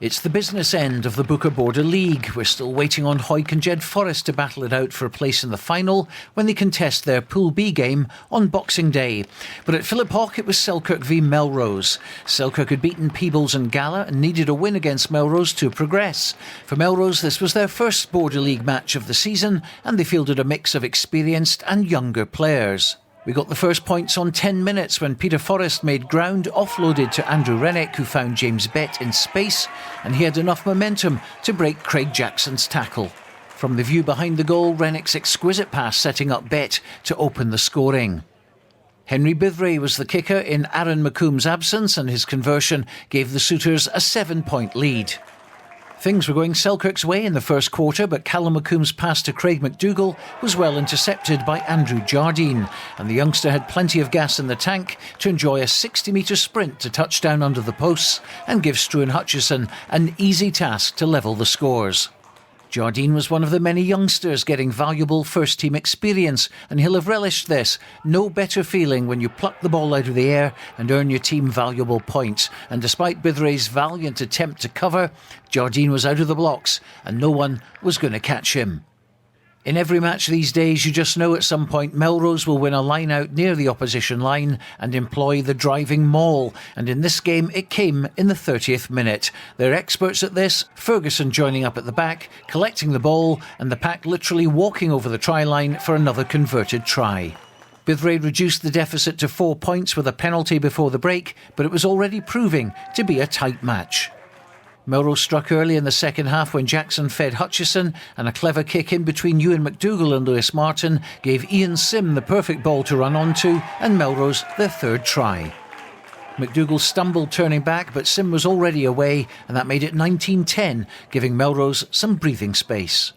It's the business end of the BOOKER Border League. We're still waiting on Hawick and Jed Forest to battle it out for a place in the final when they contest their Pool B game on Boxing Day. But at Philiphaugh it was Selkirk v Melrose. Selkirk had beaten Peebles and Gala and needed a win against Melrose to progress. For Melrose, this was their first Border League match of the season and they fielded a mix of experienced and younger players. We got the first points on 10 minutes when Peter Forrest made ground, offloaded to Andrew Rennick, who found James Bett in space, and he had enough momentum to break Craig Jackson's tackle. From the view behind the goal, Rennick's exquisite pass setting up Bett to open the scoring. Henry Bithray was the kicker in Aaron McComb's absence, and his conversion gave the Sooters a 7-point lead. Things were going Selkirk's way in the first quarter, but Callum McComb's pass to Craig MacDougall was well intercepted by Andrew Jardine, and the youngster had plenty of gas in the tank to enjoy a 60-metre sprint to touchdown under the posts and give Struan Hutchison an easy task to level the scores. Jardine was one of the many youngsters getting valuable first-team experience, and he'll have relished this. No better feeling when you pluck the ball out of the air and earn your team valuable points. And despite Bithray's valiant attempt to cover, Jardine was out of the blocks and no one was going to catch him. In every match these days, you just know at some point Melrose will win a line out near the opposition line and employ the driving maul. And in this game, it came in the 30th minute. They're experts at this, Ferguson joining up at the back, collecting the ball, and the pack literally walking over the try line for another converted try. Bithray reduced the deficit to 4 points with a penalty before the break, but it was already proving to be a tight match. Melrose struck early in the second half when Jackson fed Hutchison, and a clever kick in between Ewan MacDougall and Lewis Martin gave Ian Sim the perfect ball to run onto and Melrose their third try. MacDougall stumbled turning back, but Sim was already away, and that made it 19-10, giving Melrose some breathing space.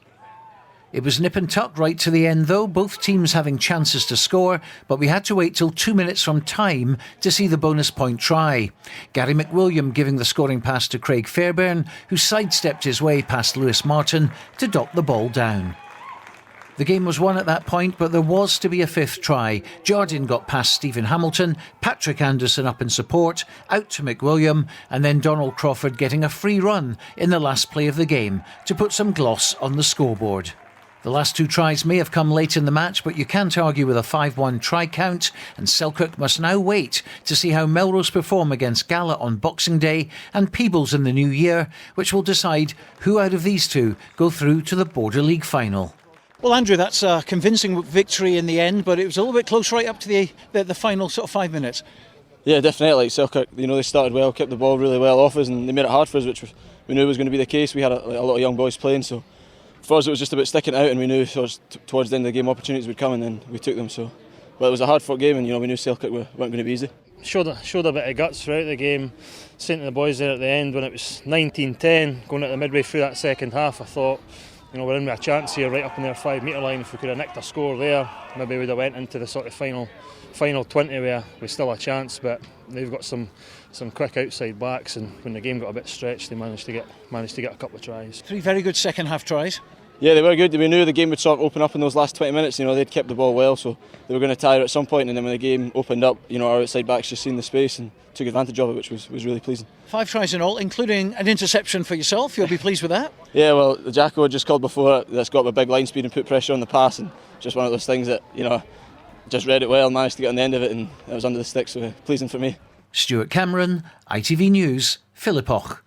It was nip and tuck right to the end though, both teams having chances to score, but we had to wait till 2 minutes from time to see the bonus point try. Gary McWilliam giving the scoring pass to Craig Fairbairn, who sidestepped his way past Lewis Martin to dot the ball down. The game was won at that point, but there was to be a fifth try. Jardine got past Stephen Hamilton, Patrick Anderson up in support, out to McWilliam, and then Donald Crawford getting a free run in the last play of the game to put some gloss on the scoreboard. The last two tries may have come late in the match, but you can't argue with a 5-1 try count, and Selkirk must now wait to see how Melrose perform against Gala on Boxing Day and Peebles in the new year, which will decide who out of these two go through to the Border League final. Well, Andrew, that's a convincing victory in the end, but it was a little bit close right up to the final sort of 5 minutes. Yeah, definitely. Like Selkirk, they started well, kept the ball really well off us, and they made it hard for us, which we knew was going to be the case. We had a lot of young boys playing, so for us it was just about sticking it out, and we knew towards the end of the game opportunities would come, and then we took them. So, but it was a hard-fought game, and we knew Selkirk weren't going to be easy. Showed a bit of guts throughout the game. Saying to the boys there at the end when it was 19-10, going at the midway through that second half, I thought, we're in with a chance here, right up in their 5 metre line. If we could have nicked a score there, maybe we'd have went into the sort of final 20 where we still a chance. But they've got some quick outside backs, and when the game got a bit stretched, they managed to get a couple of tries. 3 very good second half tries. Yeah, they were good. We knew the game would sort of open up in those last 20 minutes. They'd kept the ball well, so they were going to tire at some point. And then when the game opened up, our outside backs just seen the space and took advantage of it, which was really pleasing. 5 tries in all, including an interception for yourself. You'll be pleased with that. Yeah, well, the Jacko just called before that's got a big line speed and put pressure on the pass, and just one of those things that just read it well, managed to get on the end of it, and it was under the stick. So pleasing for me. Stuart Cameron, ITV News, Philiphaugh.